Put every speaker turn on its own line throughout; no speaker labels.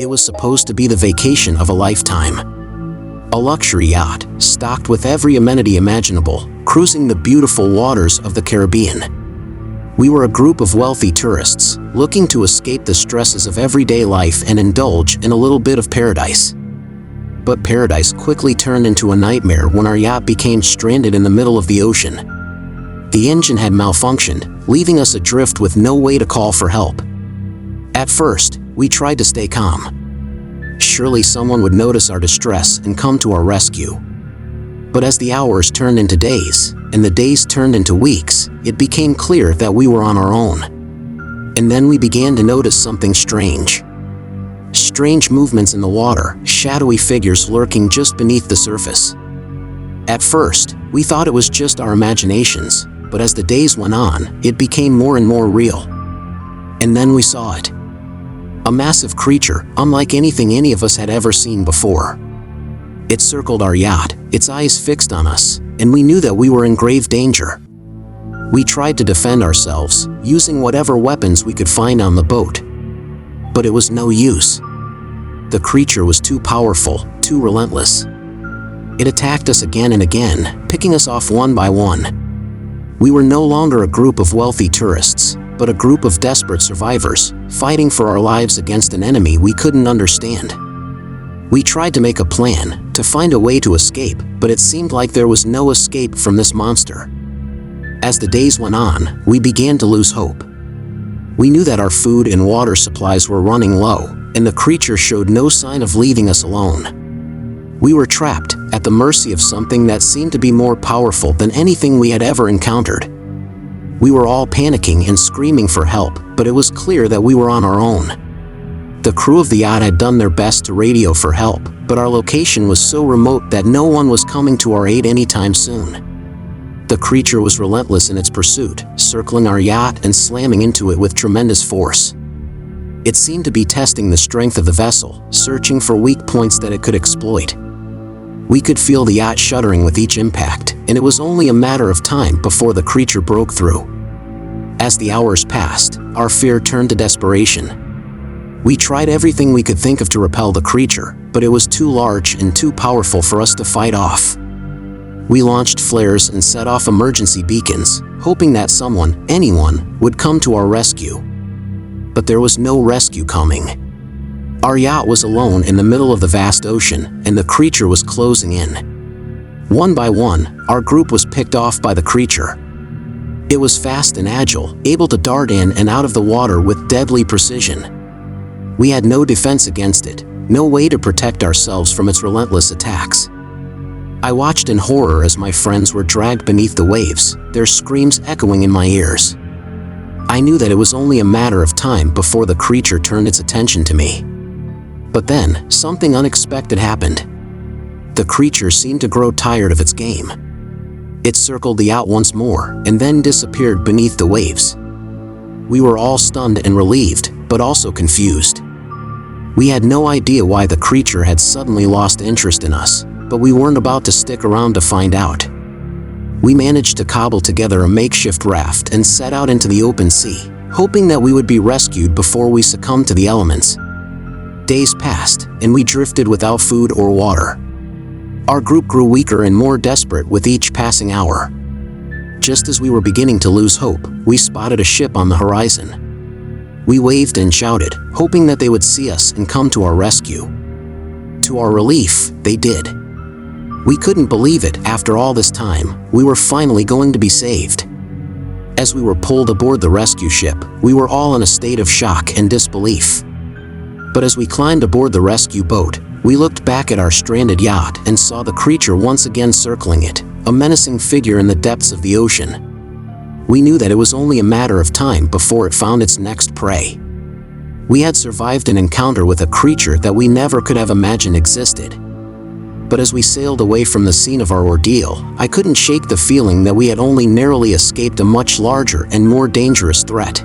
It was supposed to be the vacation of a lifetime. A luxury yacht, stocked with every amenity imaginable, cruising the beautiful waters of the Caribbean. We were a group of wealthy tourists, looking to escape the stresses of everyday life and indulge in a little bit of paradise. But paradise quickly turned into a nightmare when our yacht became stranded in the middle of the ocean. The engine had malfunctioned, leaving us adrift with no way to call for help. At first, we tried to stay calm. Surely someone would notice our distress and come to our rescue. But as the hours turned into days, and the days turned into weeks, it became clear that we were on our own. And then we began to notice something strange. Strange movements in the water, shadowy figures lurking just beneath the surface. At first, we thought it was just our imaginations, but as the days went on, it became more and more real. And then we saw it. A massive creature, unlike anything any of us had ever seen before. It circled our yacht, its eyes fixed on us, and we knew that we were in grave danger. We tried to defend ourselves, using whatever weapons we could find on the boat. But it was no use. The creature was too powerful, too relentless. It attacked us again and again, picking us off one by one. We were no longer a group of wealthy tourists, but a group of desperate survivors, fighting for our lives against an enemy we couldn't understand. We tried to make a plan, to find a way to escape, but it seemed like there was no escape from this monster. As the days went on, we began to lose hope. We knew that our food and water supplies were running low, and the creature showed no sign of leaving us alone. We were trapped, at the mercy of something that seemed to be more powerful than anything we had ever encountered. We were all panicking and screaming for help, but it was clear that we were on our own. The crew of the yacht had done their best to radio for help, but our location was so remote that no one was coming to our aid anytime soon. The creature was relentless in its pursuit, circling our yacht and slamming into it with tremendous force. It seemed to be testing the strength of the vessel, searching for weak points that it could exploit. We could feel the yacht shuddering with each impact, and it was only a matter of time before the creature broke through. As the hours passed, our fear turned to desperation. We tried everything we could think of to repel the creature, but it was too large and too powerful for us to fight off. We launched flares and set off emergency beacons, hoping that someone, anyone, would come to our rescue. But there was no rescue coming. Our yacht was alone in the middle of the vast ocean, and the creature was closing in. One by one, our group was picked off by the creature. It was fast and agile, able to dart in and out of the water with deadly precision. We had no defense against it, no way to protect ourselves from its relentless attacks. I watched in horror as my friends were dragged beneath the waves, their screams echoing in my ears. I knew that it was only a matter of time before the creature turned its attention to me. But then, something unexpected happened. The creature seemed to grow tired of its game. It circled the yacht once more, and then disappeared beneath the waves. We were all stunned and relieved, but also confused. We had no idea why the creature had suddenly lost interest in us, but we weren't about to stick around to find out. We managed to cobble together a makeshift raft and set out into the open sea, hoping that we would be rescued before we succumbed to the elements. Days passed, and we drifted without food or water. Our group grew weaker and more desperate with each passing hour. Just as we were beginning to lose hope, we spotted a ship on the horizon. We waved and shouted, hoping that they would see us and come to our rescue. To our relief, they did. We couldn't believe it. After all this time, we were finally going to be saved. As we were pulled aboard the rescue ship, we were all in a state of shock and disbelief. But as we climbed aboard the rescue boat, we looked back at our stranded yacht and saw the creature once again circling it, a menacing figure in the depths of the ocean. We knew that it was only a matter of time before it found its next prey. We had survived an encounter with a creature that we never could have imagined existed. But as we sailed away from the scene of our ordeal, I couldn't shake the feeling that we had only narrowly escaped a much larger and more dangerous threat.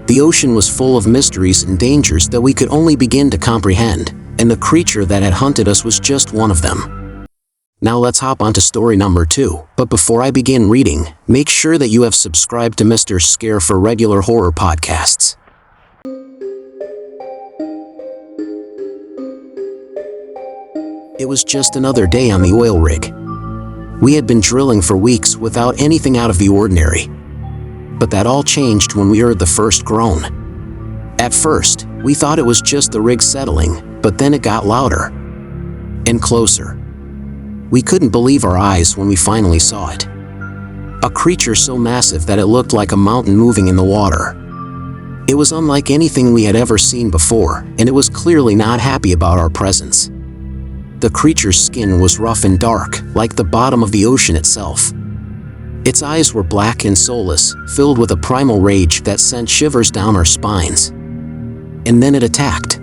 The ocean was full of mysteries and dangers that we could only begin to comprehend, and the creature that had hunted us was just one of them. Now let's hop onto story number 2, but before I begin reading, make sure that you have subscribed to Mr. Scare for regular horror podcasts. It was just another day on the oil rig. We had been drilling for weeks without anything out of the ordinary. But that all changed when we heard the first groan. At first, we thought it was just the rig settling, but then it got louder and closer. We couldn't believe our eyes when we finally saw it. A creature so massive that it looked like a mountain moving in the water. It was unlike anything we had ever seen before, and it was clearly not happy about our presence. The creature's skin was rough and dark, like the bottom of the ocean itself. Its eyes were black and soulless, filled with a primal rage that sent shivers down our spines. And then it attacked.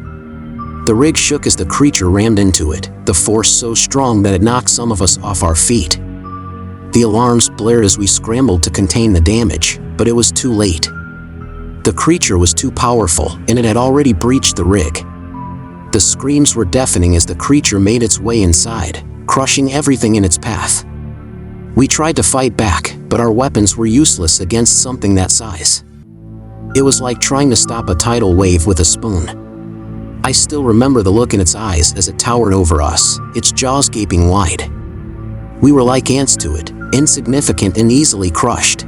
The rig shook as the creature rammed into it, the force so strong that it knocked some of us off our feet. The alarms blared as we scrambled to contain the damage, but it was too late. The creature was too powerful, and it had already breached the rig. The screams were deafening as the creature made its way inside, crushing everything in its path. We tried to fight back, but our weapons were useless against something that size. It was like trying to stop a tidal wave with a spoon. I still remember the look in its eyes as it towered over us, its jaws gaping wide. We were like ants to it, insignificant and easily crushed.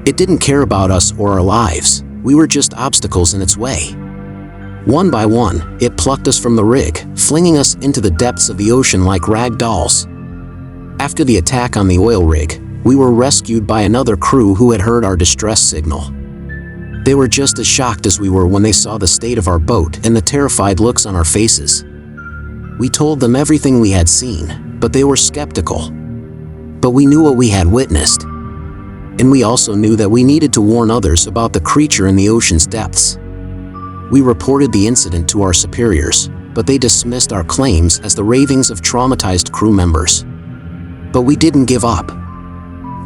It didn't care about us or our lives. We were just obstacles in its way. One by one, it plucked us from the rig, flinging us into the depths of the ocean like rag dolls. After the attack on the oil rig, we were rescued by another crew who had heard our distress signal. They were just as shocked as we were when they saw the state of our boat and the terrified looks on our faces. We told them everything we had seen, but they were skeptical. But we knew what we had witnessed. And we also knew that we needed to warn others about the creature in the ocean's depths. We reported the incident to our superiors, but they dismissed our claims as the ravings of traumatized crew members. But we didn't give up.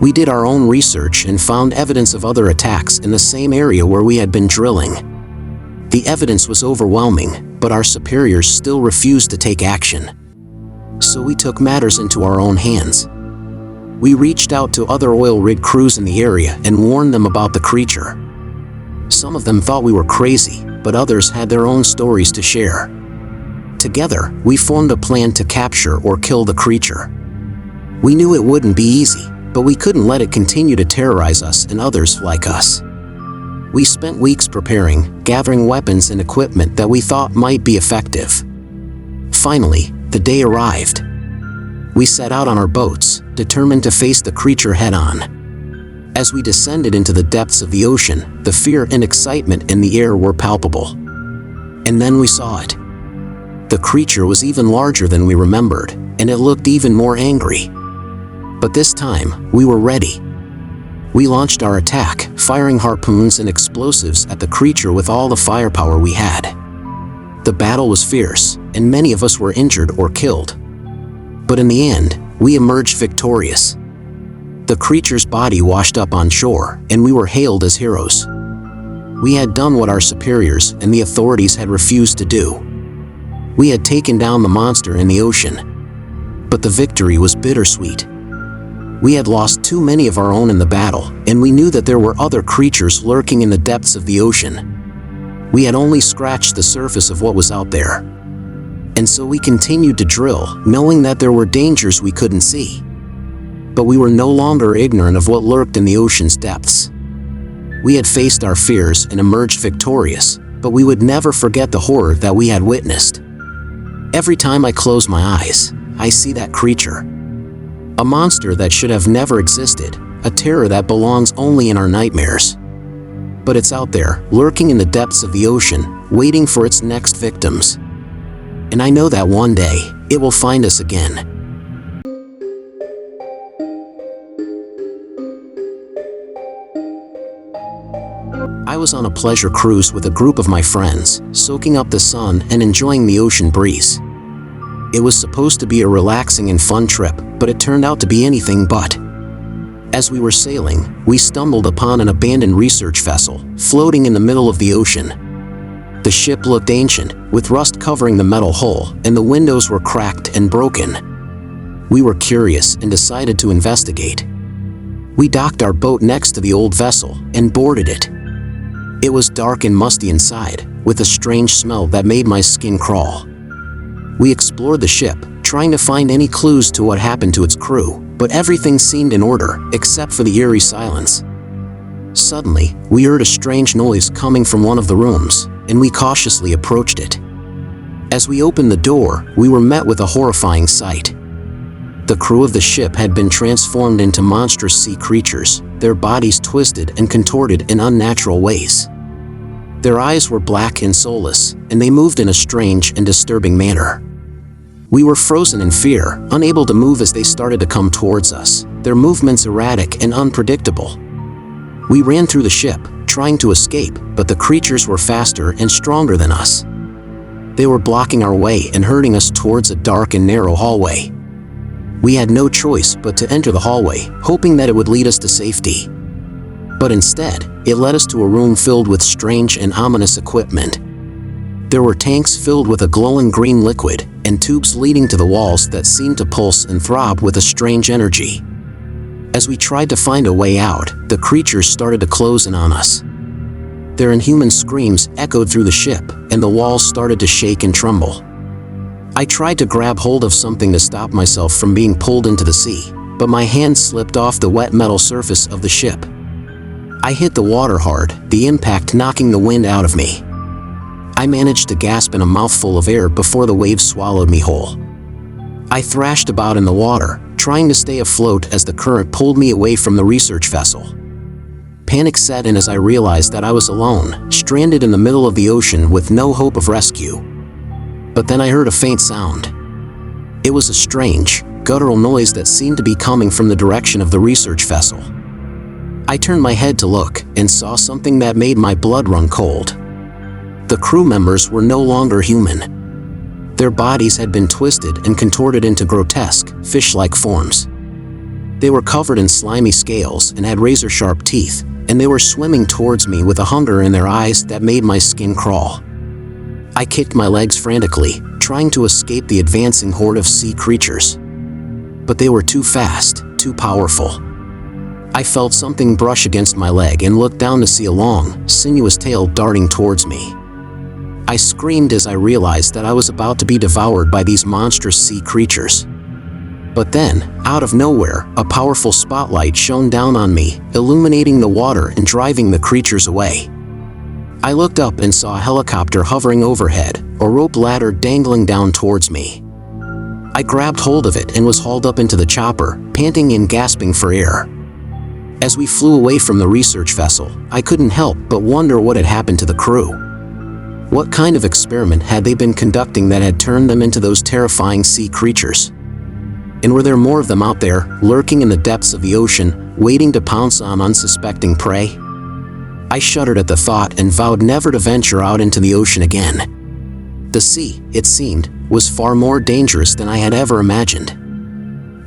We did our own research and found evidence of other attacks in the same area where we had been drilling. The evidence was overwhelming, but our superiors still refused to take action. So we took matters into our own hands. We reached out to other oil rig crews in the area and warned them about the creature. Some of them thought we were crazy, but others had their own stories to share. Together, we formed a plan to capture or kill the creature. We knew it wouldn't be easy, but we couldn't let it continue to terrorize us and others like us. We spent weeks preparing, gathering weapons and equipment that we thought might be effective. Finally, the day arrived. We set out on our boats, determined to face the creature head-on. As we descended into the depths of the ocean, the fear and excitement in the air were palpable. And then we saw it. The creature was even larger than we remembered, and it looked even more angry. But this time, we were ready. We launched our attack, firing harpoons and explosives at the creature with all the firepower we had. The battle was fierce, and many of us were injured or killed. But in the end, we emerged victorious. The creature's body washed up on shore, and we were hailed as heroes. We had done what our superiors and the authorities had refused to do. We had taken down the monster in the ocean. But the victory was bittersweet. We had lost too many of our own in the battle, and we knew that there were other creatures lurking in the depths of the ocean. We had only scratched the surface of what was out there. And so we continued to drill, knowing that there were dangers we couldn't see. But we were no longer ignorant of what lurked in the ocean's depths. We had faced our fears and emerged victorious, but we would never forget the horror that we had witnessed. Every time I close my eyes, I see that creature. A monster that should have never existed, a terror that belongs only in our nightmares. But it's out there, lurking in the depths of the ocean, waiting for its next victims. And I know that one day, it will find us again. I was on a pleasure cruise with a group of my friends, soaking up the sun and enjoying the ocean breeze. It was supposed to be a relaxing and fun trip, but it turned out to be anything but. As we were sailing, we stumbled upon an abandoned research vessel, floating in the middle of the ocean. The ship looked ancient, with rust covering the metal hull, and the windows were cracked and broken. We were curious and decided to investigate. We docked our boat next to the old vessel and boarded it. It was dark and musty inside, with a strange smell that made my skin crawl. We explored the ship, trying to find any clues to what happened to its crew, but everything seemed in order, except for the eerie silence. Suddenly, we heard a strange noise coming from one of the rooms, and we cautiously approached it. As we opened the door, we were met with a horrifying sight. The crew of the ship had been transformed into monstrous sea creatures, their bodies twisted and contorted in unnatural ways. Their eyes were black and soulless, and they moved in a strange and disturbing manner. We were frozen in fear, unable to move as they started to come towards us, their movements erratic and unpredictable. We ran through the ship, trying to escape, but the creatures were faster and stronger than us. They were blocking our way and herding us towards a dark and narrow hallway. We had no choice but to enter the hallway, hoping that it would lead us to safety. But instead, it led us to a room filled with strange and ominous equipment. There were tanks filled with a glowing green liquid, and tubes leading to the walls that seemed to pulse and throb with a strange energy. As we tried to find a way out, the creatures started to close in on us. Their inhuman screams echoed through the ship, and the walls started to shake and tremble. I tried to grab hold of something to stop myself from being pulled into the sea, but my hand slipped off the wet metal surface of the ship. I hit the water hard, the impact knocking the wind out of me. I managed to gasp in a mouthful of air before the waves swallowed me whole. I thrashed about in the water, trying to stay afloat as the current pulled me away from the research vessel. Panic set in as I realized that I was alone, stranded in the middle of the ocean with no hope of rescue. But then I heard a faint sound. It was a strange, guttural noise that seemed to be coming from the direction of the research vessel. I turned my head to look and saw something that made my blood run cold. The crew members were no longer human. Their bodies had been twisted and contorted into grotesque, fish-like forms. They were covered in slimy scales and had razor-sharp teeth, and they were swimming towards me with a hunger in their eyes that made my skin crawl. I kicked my legs frantically, trying to escape the advancing horde of sea creatures. But they were too fast, too powerful. I felt something brush against my leg and looked down to see a long, sinuous tail darting towards me. I screamed as I realized that I was about to be devoured by these monstrous sea creatures. But then, out of nowhere, a powerful spotlight shone down on me, illuminating the water and driving the creatures away. I looked up and saw a helicopter hovering overhead, a rope ladder dangling down towards me. I grabbed hold of it and was hauled up into the chopper, panting and gasping for air. As we flew away from the research vessel, I couldn't help but wonder what had happened to the crew. What kind of experiment had they been conducting that had turned them into those terrifying sea creatures? And were there more of them out there, lurking in the depths of the ocean, waiting to pounce on unsuspecting prey? I shuddered at the thought and vowed never to venture out into the ocean again. The sea, it seemed, was far more dangerous than I had ever imagined.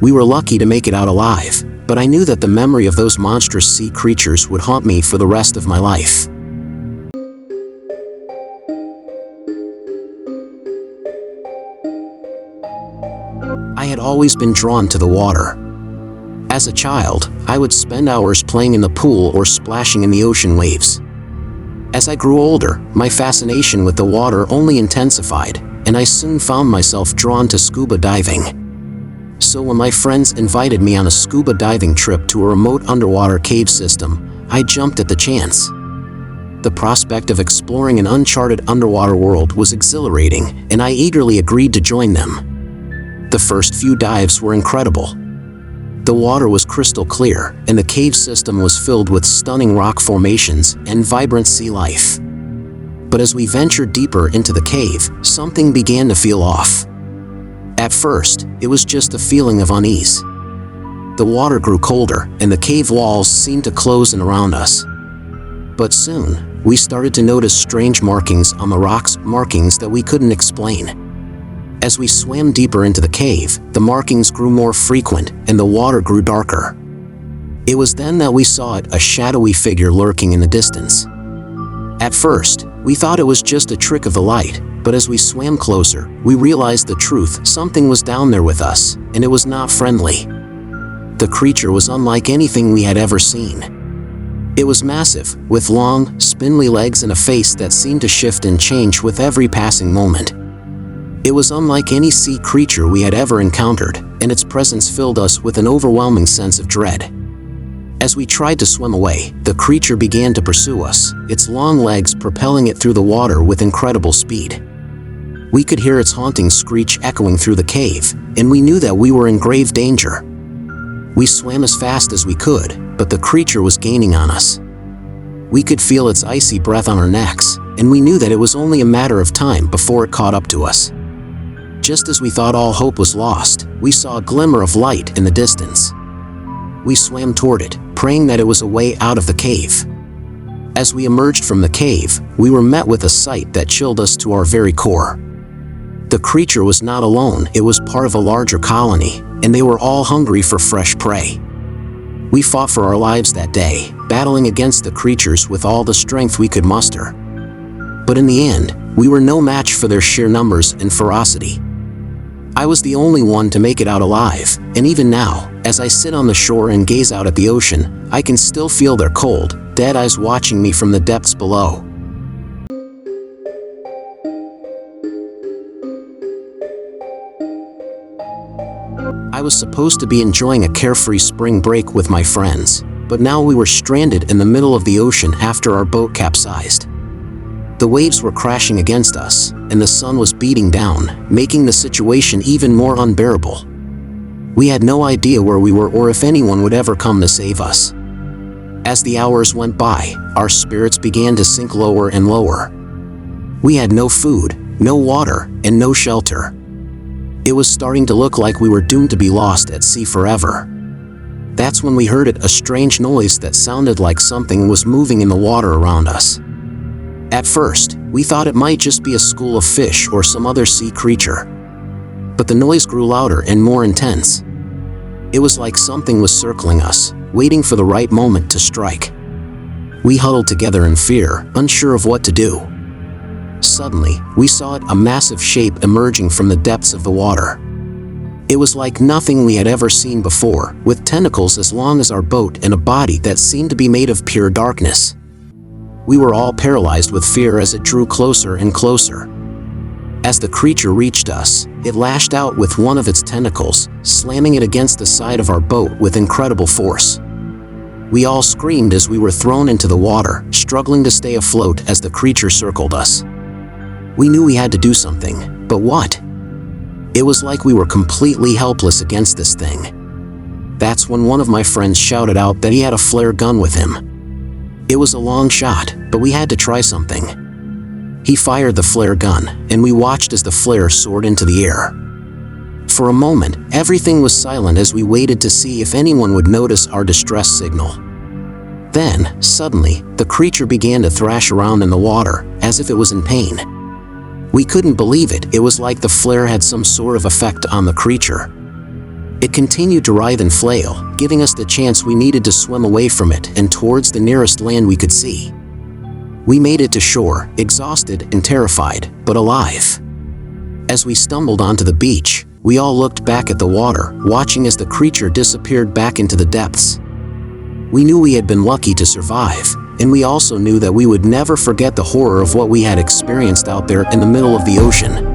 We were lucky to make it out alive, but I knew that the memory of those monstrous sea creatures would haunt me for the rest of my life. I had always been drawn to the water. As a child, I would spend hours playing in the pool or splashing in the ocean waves. As I grew older, my fascination with the water only intensified, and I soon found myself drawn to scuba diving. So when my friends invited me on a scuba diving trip to a remote underwater cave system, I jumped at the chance. The prospect of exploring an uncharted underwater world was exhilarating, and I eagerly agreed to join them. The first few dives were incredible. The water was crystal clear, and the cave system was filled with stunning rock formations and vibrant sea life. But as we ventured deeper into the cave, something began to feel off. At first, it was just a feeling of unease. The water grew colder, and the cave walls seemed to close in around us. But soon, we started to notice strange markings on the rocks, markings that we couldn't explain. As we swam deeper into the cave, the markings grew more frequent and the water grew darker. It was then that we saw a shadowy figure lurking in the distance. At first, we thought it was just a trick of the light, but as we swam closer, we realized the truth. Something was down there with us, and it was not friendly. The creature was unlike anything we had ever seen. It was massive, with long, spindly legs and a face that seemed to shift and change with every passing moment. It was unlike any sea creature we had ever encountered, and its presence filled us with an overwhelming sense of dread. As we tried to swim away, the creature began to pursue us, its long legs propelling it through the water with incredible speed. We could hear its haunting screech echoing through the cave, and we knew that we were in grave danger. We swam as fast as we could, but the creature was gaining on us. We could feel its icy breath on our necks, and we knew that it was only a matter of time before it caught up to us. Just as we thought all hope was lost, we saw a glimmer of light in the distance. We swam toward it, praying that it was a way out of the cave. As we emerged from the cave, we were met with a sight that chilled us to our very core. The creature was not alone, it was part of a larger colony, and they were all hungry for fresh prey. We fought for our lives that day, battling against the creatures with all the strength we could muster. But in the end, we were no match for their sheer numbers and ferocity. I was the only one to make it out alive, and even now, as I sit on the shore and gaze out at the ocean, I can still feel their cold, dead eyes watching me from the depths below. I was supposed to be enjoying a carefree spring break with my friends, but now we were stranded in the middle of the ocean after our boat capsized. The waves were crashing against us, and the sun was beating down, making the situation even more unbearable. We had no idea where we were or if anyone would ever come to save us. As the hours went by, our spirits began to sink lower and lower. We had no food, no water, and no shelter. It was starting to look like we were doomed to be lost at sea forever. That's when we heard a strange noise that sounded like something was moving in the water around us. At first, we thought it might just be a school of fish or some other sea creature. But the noise grew louder and more intense. It was like something was circling us, waiting for the right moment to strike. We huddled together in fear, unsure of what to do. Suddenly, we saw a massive shape emerging from the depths of the water. It was like nothing we had ever seen before, with tentacles as long as our boat and a body that seemed to be made of pure darkness. We were all paralyzed with fear as it drew closer and closer. As the creature reached us, it lashed out with one of its tentacles, slamming it against the side of our boat with incredible force. We all screamed as we were thrown into the water, struggling to stay afloat as the creature circled us. We knew we had to do something, but what? It was like we were completely helpless against this thing. That's when one of my friends shouted out that he had a flare gun with him. It was a long shot, but we had to try something. He fired the flare gun, and we watched as the flare soared into the air. For a moment, everything was silent as we waited to see if anyone would notice our distress signal. Then, suddenly, the creature began to thrash around in the water, as if it was in pain. We couldn't believe it, it was like the flare had some sort of effect on the creature. It continued to writhe and flail, giving us the chance we needed to swim away from it and towards the nearest land we could see. We made it to shore, exhausted and terrified, but alive. As we stumbled onto the beach, we all looked back at the water, watching as the creature disappeared back into the depths. We knew we had been lucky to survive, and we also knew that we would never forget the horror of what we had experienced out there in the middle of the ocean.